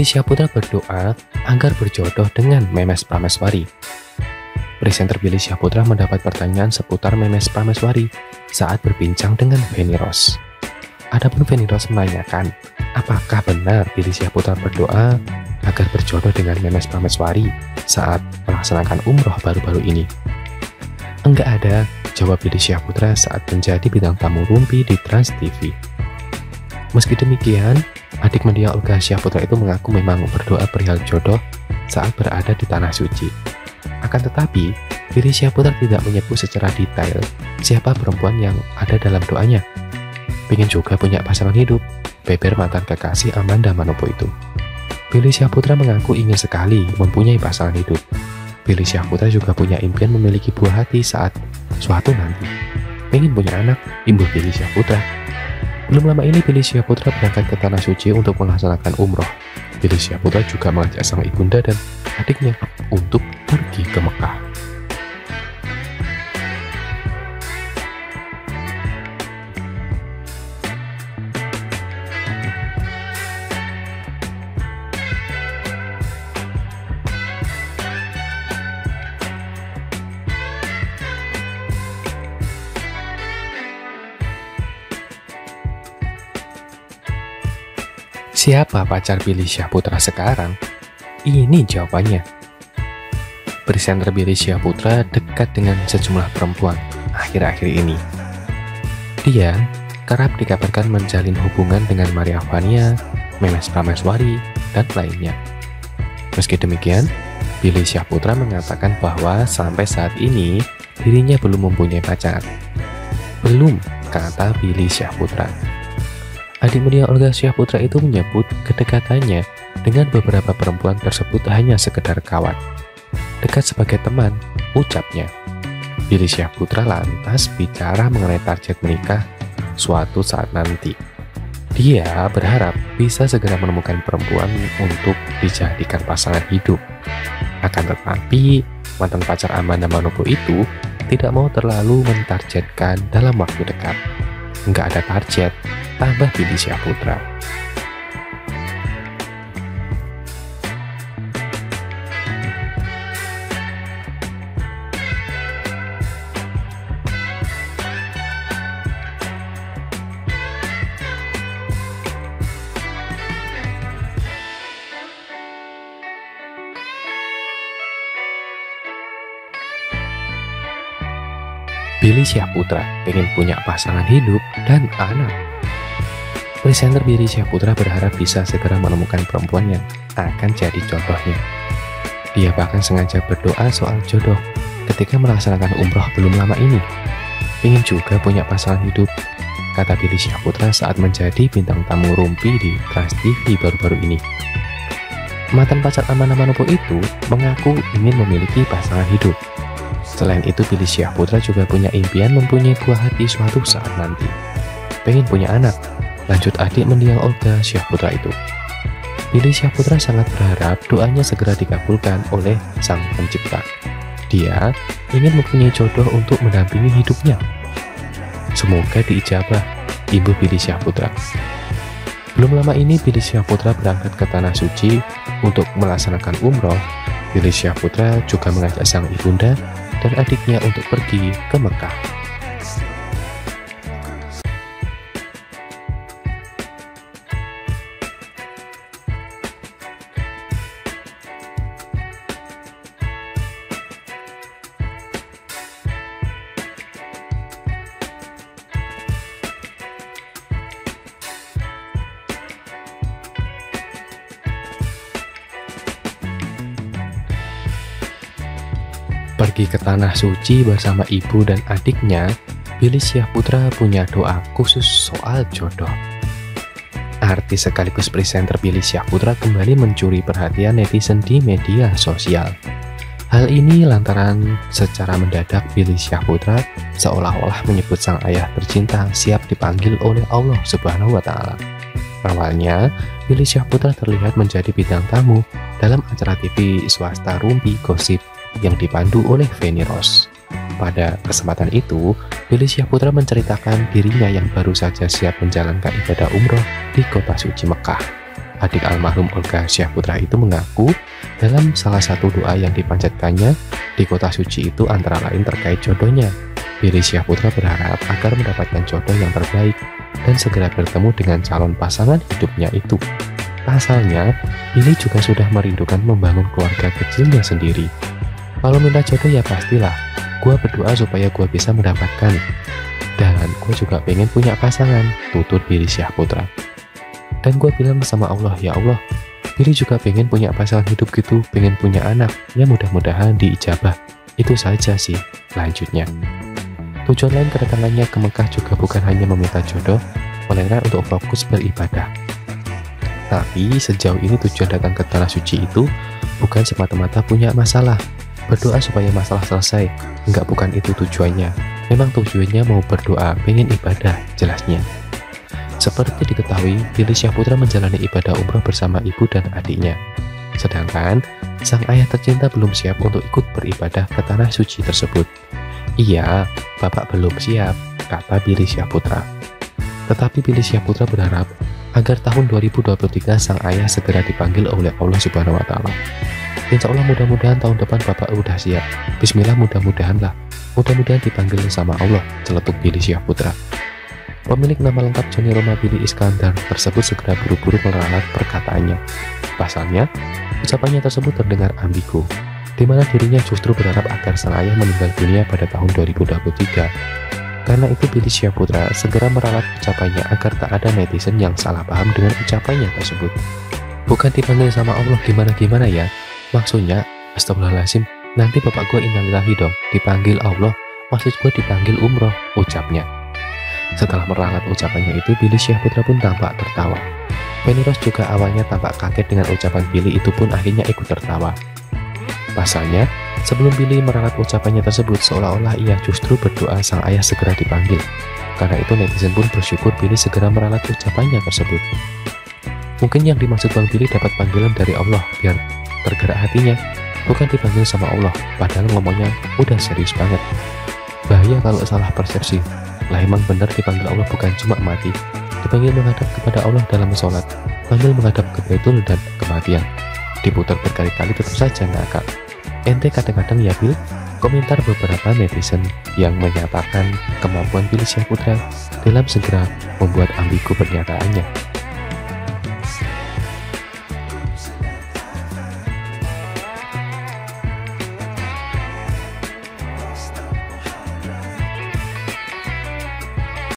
Billy Syahputra berdoa agar berjodoh dengan Memes Prameswari. Presenter Billy Syahputra mendapat pertanyaan seputar Memes Prameswari saat berbincang dengan Feni Rose. Adapun Feni Rose menanyakan, apakah benar Billy Syahputra berdoa agar berjodoh dengan Memes Prameswari saat melaksanakan umroh baru-baru ini? Enggak ada, jawab Billy Syahputra saat menjadi bintang tamu Rumpi di Trans TV. Meski demikian, adik mendiang Olga Syahputra itu mengaku memang berdoa perihal jodoh saat berada di Tanah Suci. Akan tetapi, Billy Syahputra tidak menyebut secara detail siapa perempuan yang ada dalam doanya. Pengen juga punya pasangan hidup, beber mantan kekasih Amanda Manopo itu. Billy Syahputra mengaku ingin sekali mempunyai pasangan hidup. Billy Syahputra juga punya impian memiliki buah hati saat suatu nanti. Pengen punya anak, imbuh Billy Syahputra. Belum lama ini Billy Syahputra berangkat ke Tanah Suci untuk melaksanakan umroh. Billy Syahputra juga mengajak sang ibunda dan adiknya untuk pergi ke Mekah. Siapa pacar Billy Syahputra sekarang? Ini jawabannya. Presenter Billy Syahputra dekat dengan sejumlah perempuan akhir-akhir ini. Dia kerap dikabarkan menjalin hubungan dengan Maria Vania, Memes Prameswari, dan lainnya. Meski demikian, Billy Syahputra mengatakan bahwa sampai saat ini dirinya belum mempunyai pacar. Belum, kata Billy Syahputra. Adik mendiang Olga Syahputra itu menyebut kedekatannya dengan beberapa perempuan tersebut hanya sekedar kawan. Dekat sebagai teman, ucapnya. Billy Syahputra lantas bicara mengenai target menikah suatu saat nanti. Dia berharap bisa segera menemukan perempuan untuk dijadikan pasangan hidup. Akan tetapi, mantan pacar Amanda Manopo itu tidak mau terlalu mentargetkan dalam waktu dekat. Nggak ada target, tambah Billy Syahputra. Billy Syahputra pengen punya pasangan hidup dan anak. Presenter Billy Syahputra berharap bisa segera menemukan perempuan yang akan jadi jodohnya. Dia bahkan sengaja berdoa soal jodoh ketika melaksanakan umroh belum lama ini. Pengen juga punya pasangan hidup, kata Billy Syahputra saat menjadi bintang tamu Rumpi di Trans TV baru-baru ini. Mantan pacar Amanda Manopo itu mengaku ingin memiliki pasangan hidup. Selain itu, Billy Syahputra juga punya impian mempunyai buah hati suatu saat nanti. Pengen punya anak, lanjut adik mendiang Olga Syahputra itu. Billy Syahputra sangat berharap doanya segera dikabulkan oleh Sang Pencipta. Dia ingin mempunyai jodoh untuk mendampingi hidupnya. Semoga diijabah, ibu Billy Syahputra. Belum lama ini Billy Syahputra berangkat ke Tanah Suci untuk melaksanakan umroh. Billy Syahputra juga mengajak sang ibunda dan adiknya untuk pergi ke Mekah. Pergi ke Tanah Suci bersama ibu dan adiknya, Billy Syahputra punya doa khusus soal jodoh. Artis sekaligus presenter Billy Syahputra kembali mencuri perhatian netizen di media sosial. Hal ini lantaran secara mendadak Billy Syahputra seolah-olah menyebut sang ayah tercinta siap dipanggil oleh Allah Subhanahu wa Ta'ala. Awalnya, Billy Syahputra terlihat menjadi bintang tamu dalam acara TV swasta Rumpi Gosip yang dipandu oleh Feni Rose. Pada kesempatan itu, Billy Syahputra menceritakan dirinya yang baru saja siap menjalankan ibadah umroh di kota suci Mekah. Adik almarhum Olga Syahputra itu mengaku dalam salah satu doa yang dipanjatkannya di kota suci itu antara lain terkait jodohnya. Billy Syahputra berharap agar mendapatkan jodoh yang terbaik dan segera bertemu dengan calon pasangan hidupnya itu. Pasalnya, Billy juga sudah merindukan membangun keluarga kecilnya sendiri. Kalau minta jodoh ya pastilah, gue berdoa supaya gue bisa mendapatkan. Dan gue juga pengen punya pasangan, tutur Billy Syahputra. Dan gue bilang sama Allah, ya Allah, Billy juga pengen punya pasangan hidup gitu, pengen punya anak, ya mudah-mudahan diijabah. Itu saja sih, lanjutnya. Tujuan lain kedatangannya ke Mekah juga bukan hanya meminta jodoh, melainkan untuk fokus beribadah. Tapi sejauh ini tujuan datang ke Tanah Suci itu bukan semata-mata punya masalah, berdoa supaya masalah selesai. Enggak, bukan itu tujuannya. Memang tujuannya mau berdoa, pengen ibadah, jelasnya. Seperti diketahui, Billy Syahputra menjalani ibadah umroh bersama ibu dan adiknya. Sedangkan, sang ayah tercinta belum siap untuk ikut beribadah ke Tanah Suci tersebut. Iya, bapak belum siap, kata Billy Syahputra. Tetapi Billy Syahputra berharap agar tahun 2023 sang ayah segera dipanggil oleh Allah Subhanahu wa Ta'ala. Insya Allah mudah-mudahan tahun depan bapak udah siap. Bismillah, mudah-mudahan lah. Mudah-mudahan dipanggil sama Allah, celetuk Billy Syahputra. Pemilik nama lengkap Johnny Roma Billy Iskandar tersebut segera buru-buru meralat perkataannya. Pasalnya, ucapannya tersebut terdengar ambigu, di mana dirinya justru berharap agar sang ayah meninggal dunia pada tahun 2023. Karena itu Billy Syahputra segera meralat ucapannya agar tak ada netizen yang salah paham dengan ucapannya tersebut. Bukan dipanggil sama Allah gimana-gimana ya, maksudnya, astagfirullahaladzim, nanti bapak gue innalillahi dong, dipanggil Allah, maksud gue dipanggil umroh, ucapnya. Setelah meralat ucapannya itu, Billy Syahputra pun tampak tertawa. Feni Rose juga awalnya tampak kaget dengan ucapan Billy itu pun akhirnya ikut tertawa. Pasalnya, sebelum Billy meralat ucapannya tersebut, seolah-olah ia justru berdoa sang ayah segera dipanggil. Karena itu netizen pun bersyukur Billy segera meralat ucapannya tersebut. Mungkin yang dimaksud Bang Billy dapat panggilan dari Allah biar tergerak hatinya, bukan dipanggil sama Allah, padahal ngomongnya udah serius banget. Bahaya kalau salah persepsi. Lah emang benar dipanggil Allah bukan cuma mati, dipanggil menghadap kepada Allah dalam sholat, panggil menghadap ke Baitul dan kematian. Diputar berkali-kali tetap saja ngakak. Ente kadang-kadang ya Bil, komentar beberapa netizen yang menyatakan kemampuan Billy Syahputra dalam segera membuat ambigu pernyataannya.